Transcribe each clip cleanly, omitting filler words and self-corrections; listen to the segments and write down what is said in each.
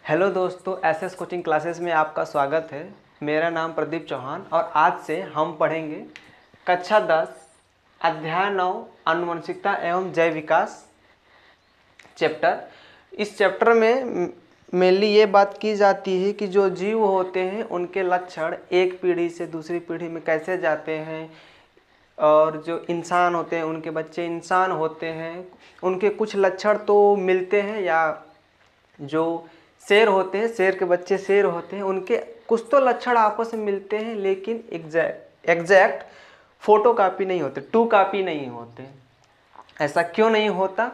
Hello दोस्तों, SS coaching classes में आपका स्वागत है। मेरा नाम प्रदीप चौहान और आज से हम पढ़ेंगे कक्षा 10 अध्याय 9 आनुवंशिकता एवं जैव विकास चैप्टर। इस चैप्टर में मेनली ये बात की जाती है कि जो जीव होते हैं उनके लक्षण एक पीढ़ी से दूसरी पीढ़ी में कैसे जाते हैं, और जो इंसान होते हैं उनके बच्चे इंसान होते हैं उनके कुछ लक्षण तो मिलते हैं, या जो शेर होते हैं शेर के बच्चे शेर होते हैं उनके कुछ तो लक्षण आपस में मिलते हैं, लेकिन एग्जैक्ट फोटो कापी नहीं होते, टू कापी नहीं होते। ऐसा क्यों नहीं होता,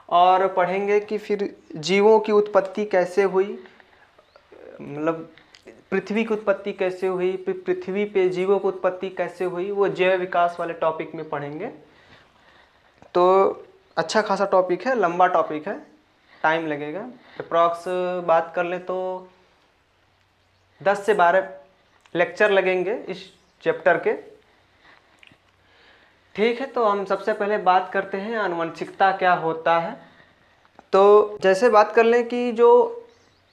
और पढ़ेंगे कि फिर जीवों की उत्पत्ति कैसे हुई, मतलब पृथ्वी की उत्पत्ति कैसे हुई, पृथ्वी पे जीवों की उत्पत्ति कैसे हुई, वो जैव विकास वाले टॉपिक में पढ़ेंगे। तो अच्छा खासा टॉपिक है, लंबा टॉपिक है, टाइम लगेगा। अप्रॉक्स बात कर लें तो 10 से 12 लेक्चर लगेंगे इस चैप्टर के। ठीक है, तो हम सबसे पहले बात करते हैं आनुवंशिकता क्या होता है। तो जैसे बात कर लें कि जो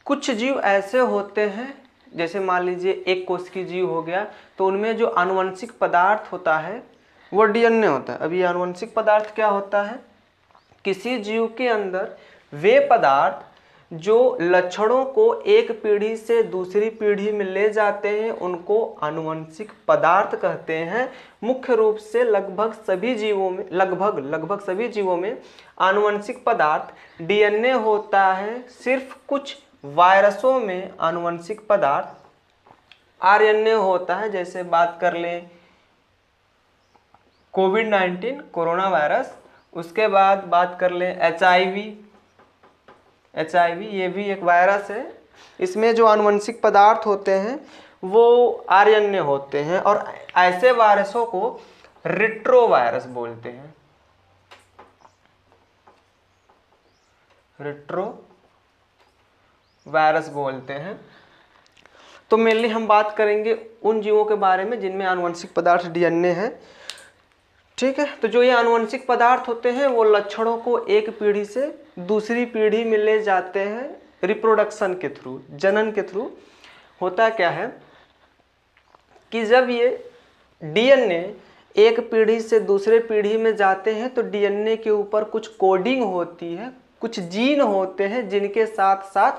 कुछ जीव ऐसे होते हैं, जैसे मान लीजिए एक कोश की जीव हो गया, तो उनमें जो आनुवंशिक पदार्थ होता है वो डीएनए होता है। अब ये आनुवंशिक पदार्थ क्या होता है, किसी जीव के अंदर वे पदार्थ जो लक्षणों को एक पीढ़ी से दूसरी पीढ़ी में ले जाते हैं उनको आनुवंशिक पदार्थ कहते हैं। मुख्य रूप से लगभग सभी जीवों में आनुवंशिक पदार्थ डीएनए होता है। सिर्फ कुछ वायरसों में आनुवंशिक पदार्थ आरएनए होता है। जैसे बात कर लें कोविड-19 कोरोना वायरस, उसके बाद बात कर लें एचआईवी, ये भी एक वायरस है। इसमें जो आनुवंशिक पदार्थ होते हैं वो आरएनए होते हैं, और ऐसे वायरसों को रेट्रोवायरस बोलते हैं। रेट्रोवायरस बोलते हैं। तो मेनली हम बात करेंगे उन जीवों के बारे में जिनमें आनुवंशिक पदार्थ डीएनए है। ठीक है, तो जो ये आनुवंशिक पदार्थ होते हैं वो लक्षणों को एक पीढ़ी से दूसरी पीढ़ी में ले जाते हैं रिप्रोडक्शन के थ्रू, जनन के थ्रू। होता क्या है कि जब ये डीएनए एक पीढ़ी से दूसरे पीढ़ी में जाते हैं तो डीएनए के ऊपर कुछ कोडिंग होती है, कुछ जीन होते हैं जिनके साथ साथ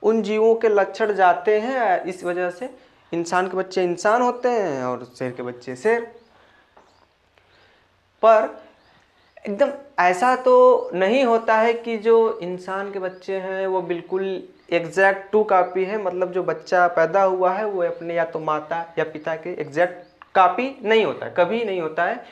उन जीवों के लक्षण जाते हैं। इस वजह से इंसान के बच्चे इंसान होते हैं और शेर के बच्चे शेर। पर एकदम ऐसा तो नहीं होता है कि जो इंसान के बच्चे हैं वो बिल्कुल एग्जैक्ट टू कापी है, मतलब जो बच्चा पैदा हुआ है वो अपने या तो माता या पिता के एग्जैक्ट कापी नहीं होता है, कभी नहीं होता है।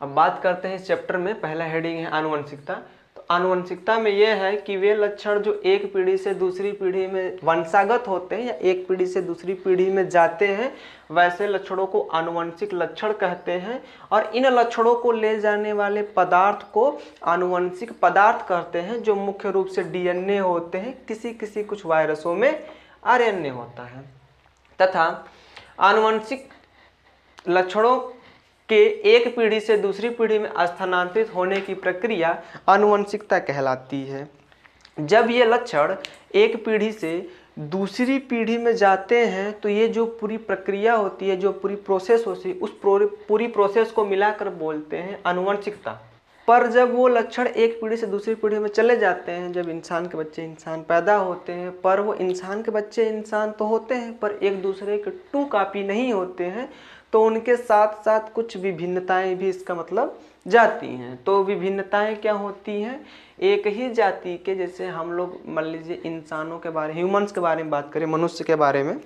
अब बात करते हैं इस चैप्टर में, पहला हेडिंग है आनुवंशिकता। तो आनुवंशिकता में यह है कि वे लक्षण जो एक पीढ़ी से दूसरी पीढ़ी में वंशागत होते हैं या एक पीढ़ी से दूसरी पीढ़ी में जाते हैं, वैसे लक्षणों को आनुवंशिक लक्षण कहते हैं। और इन लक्षणों को ले जाने वाले पदार्थ को आनुवंशिक पदार्थ कहते हैं, जो मुख्य रूप से डीएनए होते हैं। किसी कुछ वायरसों में आरएनए होता है। तथा आनुवंशिक लक्षणों के एक पीढ़ी से दूसरी पीढ़ी में स्थानांतरित होने की प्रक्रिया आनुवंशिकता कहलाती है। जब ये लक्षण एक पीढ़ी से दूसरी पीढ़ी में जाते हैं तो ये जो पूरी प्रक्रिया होती है, जो पूरी प्रोसेस होती है, उस पूरी प्रोसेस को मिलाकर बोलते हैं आनुवंशिकता। पर जब वो लक्षण एक पीढ़ी से दूसरी पीढ़ी में चले जाते हैं, जब इंसान के बच्चे इंसान पैदा होते हैं, पर वो इंसान के बच्चे इंसान तो होते हैं पर एक दूसरे के टू कापी नहीं होते हैं, तो उनके साथ साथ कुछ विभिन्नताएं भी इसका मतलब जाती हैं। तो विभिन्नताएं क्या होती हैं, एक ही जाति के, जैसे हम लोग मान लीजिए इंसानों के बारे, ह्यूमंस के बारे में बात करें, मनुष्य के बारे में,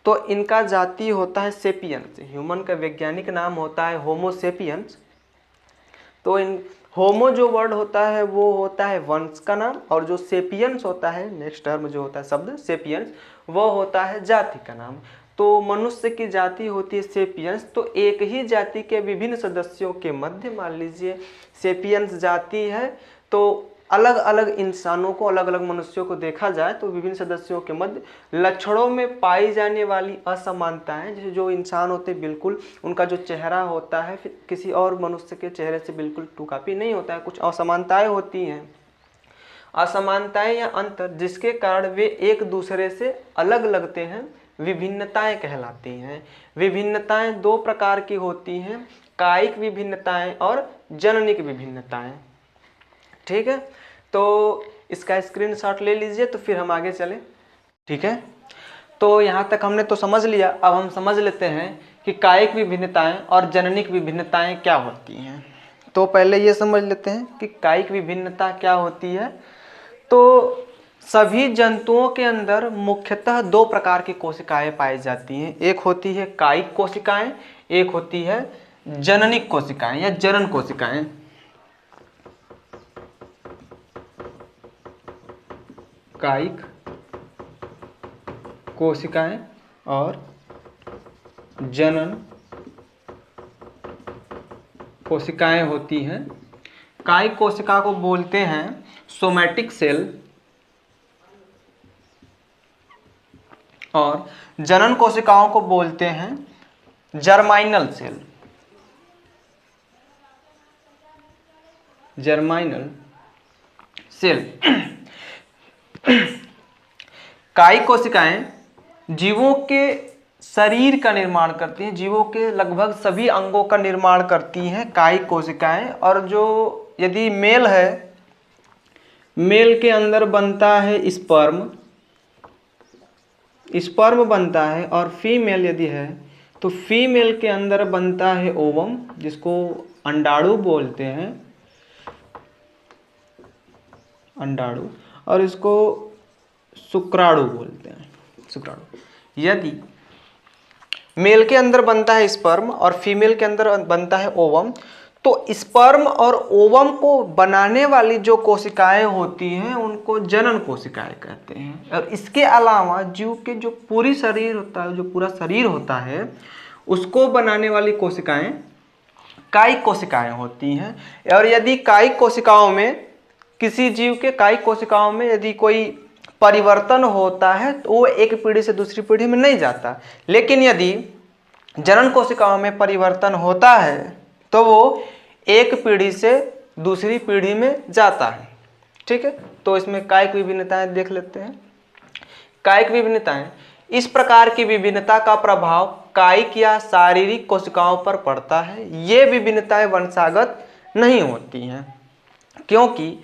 तो इनका जाति होता है सेपियंस। ह्यूमन का वैज्ञानिक नाम होता है होमो सेपियंस। तो इन होमो जो वर्ड होता है वो होता है वंश का नाम, और जो सेपियंस होता है, नेक्स्ट टर्म जो होता है शब्द सेपियंस, वो होता है जाति का नाम। तो मनुष्य की जाति होती है सेपियंस। तो एक ही जाति के विभिन्न सदस्यों के मध्य, मान लीजिए सेपियंस जाति है, तो अलग अलग इंसानों को, अलग अलग मनुष्यों को देखा जाए तो विभिन्न सदस्यों के मध्य लक्षणों में पाई जाने वाली असमानताएं, जैसे जो इंसान होते हैं बिल्कुल उनका जो चेहरा होता है फिर किसी और मनुष्य के चेहरे से बिल्कुल टू कॉपी नहीं होता है, कुछ असमानताएं होती हैं। असमानताएं या अंतर जिसके कारण वे एक दूसरे से अलग लगते हैं विभिन्नताएं कहलाती हैं। विभिन्नताएं दो प्रकार की होती हैं, कायिक विभिन्नताएं और जननिक विभिन्नताएं। ठीक है, तो इसका स्क्रीनशॉट ले लीजिए, तो फिर हम आगे चलें। ठीक है, तो यहाँ तक हमने तो समझ लिया। अब हम समझ लेते हैं कि कायिक विभिन्नताएं और जननिक विभिन्नताएं क्या होती हैं। तो पहले ये समझ लेते हैं कि कायिक विभिन्नता क्या होती है। तो सभी जंतुओं के अंदर मुख्यतः दो प्रकार की कोशिकाएं पाई जाती हैं। एक होती है कायिक कोशिकाएं, एक होती है जननिक कोशिकाएं या जनन कोशिकाएं। कायिक कोशिकाएं और जनन कोशिकाएं होती हैं। कायिक कोशिका को बोलते हैं सोमैटिक सेल और जनन कोशिकाओं को बोलते हैं जर्माइनल सेल। जर्माइनल सेल। कायिक कोशिकाएं जीवों के शरीर का निर्माण करती हैं, जीवों के लगभग सभी अंगों का निर्माण करती हैं कायिक कोशिकाएं। और जो यदि मेल है, मेल के अंदर बनता है स्पर्म, स्पर्म बनता है, और फीमेल यदि है तो फीमेल के अंदर बनता है ओवम, जिसको अंडाणु बोलते हैं, अंडाणु, और इसको शुक्राणु बोलते हैं, शुक्राणु। यदि मेल के अंदर बनता है स्पर्म और फीमेल के अंदर बनता है ओवम, तो स्पर्म और ओवम को बनाने वाली जो कोशिकाएं होती हैं उनको जनन कोशिकाएं कहते हैं। और इसके अलावा जीव के जो पूरी शरीर होता है, जो पूरा शरीर होता है, उसको बनाने वाली कोशिकाएं कायिक कोशिकाएं होती हैं। और यदि कायिक कोशिकाओं में, किसी जीव के कायिक कोशिकाओं में यदि कोई परिवर्तन होता है तो वो एक पीढ़ी से दूसरी पीढ़ी में नहीं जाता, लेकिन यदि जनन कोशिकाओं में परिवर्तन होता है तो वो एक पीढ़ी से दूसरी पीढ़ी में जाता है। ठीक है, तो इसमें कायिक विभिन्नताएं देख लेते हैं। कायिक विभिन्नताएं, इस प्रकार की विभिन्नता का प्रभाव कायिक या शारीरिक कोशिकाओं पर पड़ता है। ये विभिन्नताएं वंशागत नहीं होती हैं, क्योंकि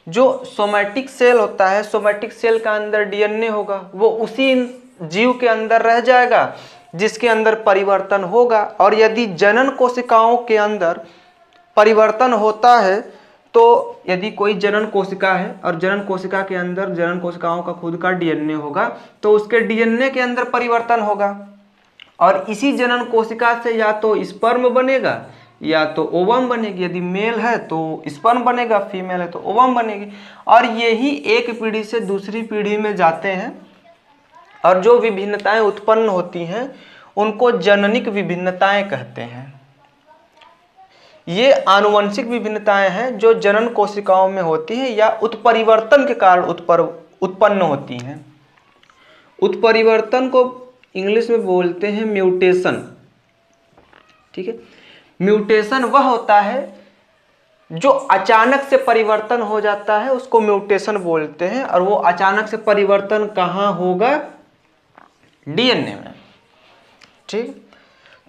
जो सोमैटिक सेल होता है, सोमैटिक सेल का अंदर डीएनए होगा, वो उसी जीव के अंदर रह जाएगा जिसके अंदर परिवर्तन होगा। और यदि जनन कोशिकाओं के अंदर परिवर्तन होता है, तो यदि कोई जनन कोशिका है और जनन कोशिका के अंदर जनन कोशिकाओं का खुद का डीएनए होगा, तो उसके डीएनए के अंदर परिवर्तन होगा और इसी जनन कोशिका से या तो स्पर्म बनेगा या तो ओवम बनेगी। यदि मेल है तो स्पर्म बनेगा, फीमेल है तो ओवम बनेगी। और यही एक पीढ़ी से दूसरी पीढ़ी में जाते हैं और जो विभिन्नताएं उत्पन्न होती हैं उनको जननिक विभिन्नताएं कहते हैं। ये आनुवंशिक विभिन्नताएं हैं जो जनन कोशिकाओं में होती हैं या उत्परिवर्तन के कारण उत्पन्न होती हैं। उत्परिवर्तन को इंग्लिश में बोलते हैं म्यूटेशन। ठीक है, म्यूटेशन वह होता है जो अचानक से परिवर्तन हो जाता है, उसको म्यूटेशन बोलते हैं। और वो अचानक से परिवर्तन कहाँ होगा? डीएनए में। ठीक,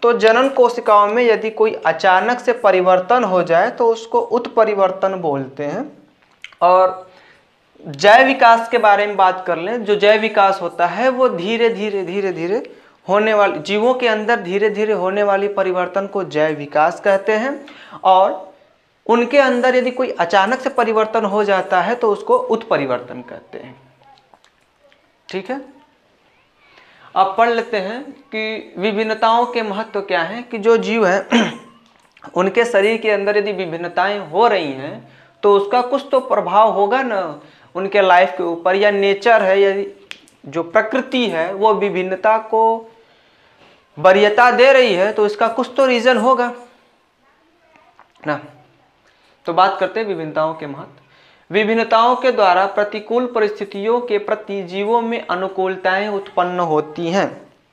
तो जनन कोशिकाओं में यदि कोई अचानक से परिवर्तन हो जाए तो उसको उत्परिवर्तन बोलते हैं। और जैव विकास के बारे में बात कर लें, जो जैव विकास होता है वो धीरे धीरे होने वाली, जीवों के अंदर धीरे धीरे होने वाली परिवर्तन को जैव विकास कहते हैं। और उनके अंदर यदि कोई अचानक से परिवर्तन हो जाता है तो उसको उत्परिवर्तन कहते हैं। ठीक है, अब पढ़ लेते हैं कि विभिन्नताओं के महत्व क्या है। कि जो जीव है उनके शरीर के अंदर यदि विभिन्नताएं हो रही हैं तो उसका कुछ तो प्रभाव होगा ना उनके लाइफ के ऊपर, या नेचर है, या जो प्रकृति है वो विभिन्नता को वरीयता दे रही है तो इसका कुछ तो रीजन होगा ना। तो बात करते हैं विभिन्नताओं के महत्व। विभिन्नताओं के द्वारा प्रतिकूल परिस्थितियों के प्रति जीवों में अनुकूलताएं उत्पन्न होती हैं।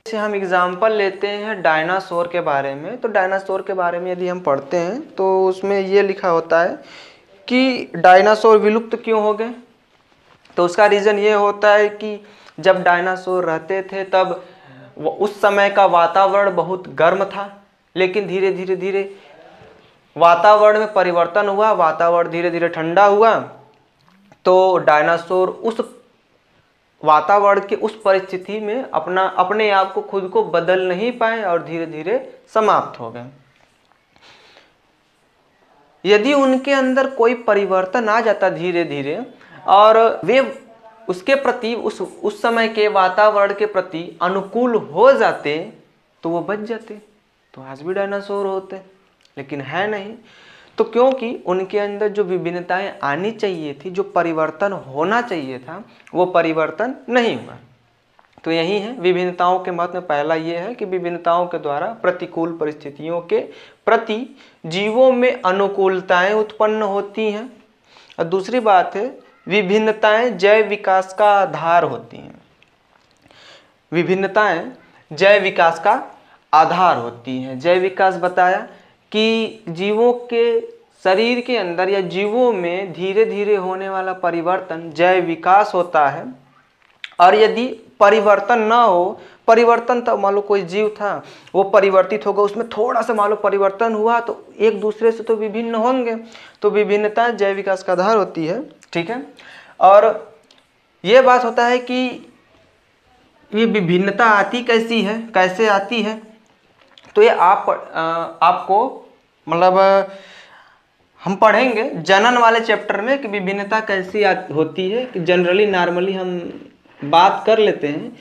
जैसे हम एग्जाम्पल लेते हैं डायनासोर के बारे में, तो डायनासोर के बारे में यदि हम पढ़ते हैं तो उसमें ये लिखा होता है कि डायनासोर विलुप्त क्यों हो गए। तो उसका रीज़न ये होता है कि जब डायनासोर रहते थे तब उस समय का वातावरण बहुत गर्म था, लेकिन धीरे धीरे धीरे वातावरण में परिवर्तन हुआ, वातावरण धीरे धीरे ठंडा हुआ, तो डायनासोर उस वातावरण के उस परिस्थिति में अपने आप को खुद को बदल नहीं पाए और धीरे धीरे समाप्त हो गए। यदि उनके अंदर कोई परिवर्तन आ जाता धीरे धीरे और वे उसके प्रति उस समय के वातावरण के प्रति अनुकूल हो जाते तो वो बच जाते, तो आज भी डायनासोर होते, लेकिन है नहीं। तो क्योंकि उनके अंदर जो विभिन्नताएं आनी चाहिए थी, जो परिवर्तन होना चाहिए था, वो परिवर्तन नहीं हुआ। तो यही है विभिन्नताओं के महत्व में पहला ये है कि विभिन्नताओं के द्वारा प्रतिकूल परिस्थितियों के प्रति जीवों में अनुकूलताएं उत्पन्न होती हैं। और दूसरी बात है विभिन्नताएं जैव विकास का आधार होती हैं। विभिन्नताएं जैव विकास का आधार होती हैं। जैव विकास बताया कि जीवों के शरीर के अंदर या जीवों में धीरे धीरे होने वाला परिवर्तन जैव विकास होता है। और यदि परिवर्तन ना हो, परिवर्तन तो मान लो कोई जीव था वो परिवर्तित होगा, उसमें थोड़ा सा मान लो परिवर्तन हुआ तो एक दूसरे से तो विभिन्न होंगे, तो विभिन्नता जैव विकास का आधार होती है। ठीक है, और ये बात होता है कि ये विभिन्नता आती कैसी है, कैसे आती है, तो ये आपको मतलब हम पढ़ेंगे जनन वाले चैप्टर में कि विभिन्नता कैसी होती है। कि जनरली नॉर्मली हम बात कर लेते हैं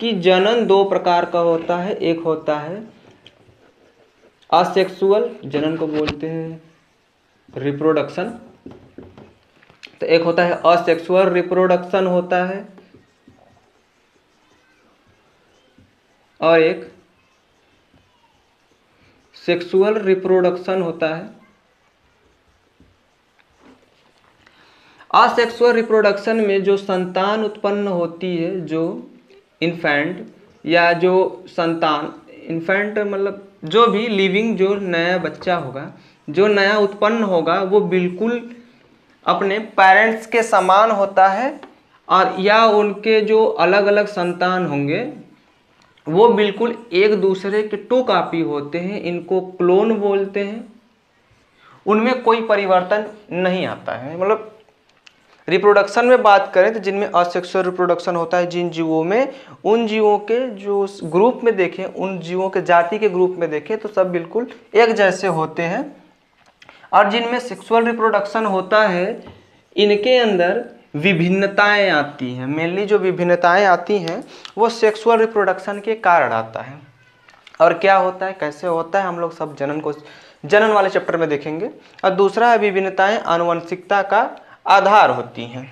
कि जनन दो प्रकार का होता है। एक होता है असेक्सुअल, जनन को बोलते हैं रिप्रोडक्शन, तो एक होता है असेक्सुअल रिप्रोडक्शन होता है, और एक सेक्सुअल रिप्रोडक्शन होता है। असेक्सुअल रिप्रोडक्शन में जो संतान उत्पन्न होती है, जो इन्फेंट या जो संतान, इन्फेंट मतलब जो भी लिविंग जो नया बच्चा होगा, जो नया उत्पन्न होगा, वो बिल्कुल अपने पेरेंट्स के समान होता है, और या उनके जो अलग अलग संतान होंगे वो बिल्कुल एक दूसरे के टू कॉपी होते हैं, इनको क्लोन बोलते हैं। उनमें कोई परिवर्तन नहीं आता है। मतलब रिप्रोडक्शन में बात करें तो जिनमें असेक्सुअल रिप्रोडक्शन होता है, जिन जीवों में, उन जीवों के जो ग्रुप में देखें, उन जीवों के जाति के ग्रुप में देखें तो सब बिल्कुल एक जैसे होते हैं। और जिनमें सेक्सुअल रिप्रोडक्शन होता है, इनके अंदर विभिन्नताएं आती हैं। मेनली जो विभिन्नताएं आती हैं वो सेक्सुअल रिप्रोडक्शन के कारण आता है। और क्या होता है, कैसे होता है, हम लोग सब जनन वाले चैप्टर में देखेंगे। और दूसरा है विभिन्नताएं आनुवंशिकता का आधार होती हैं।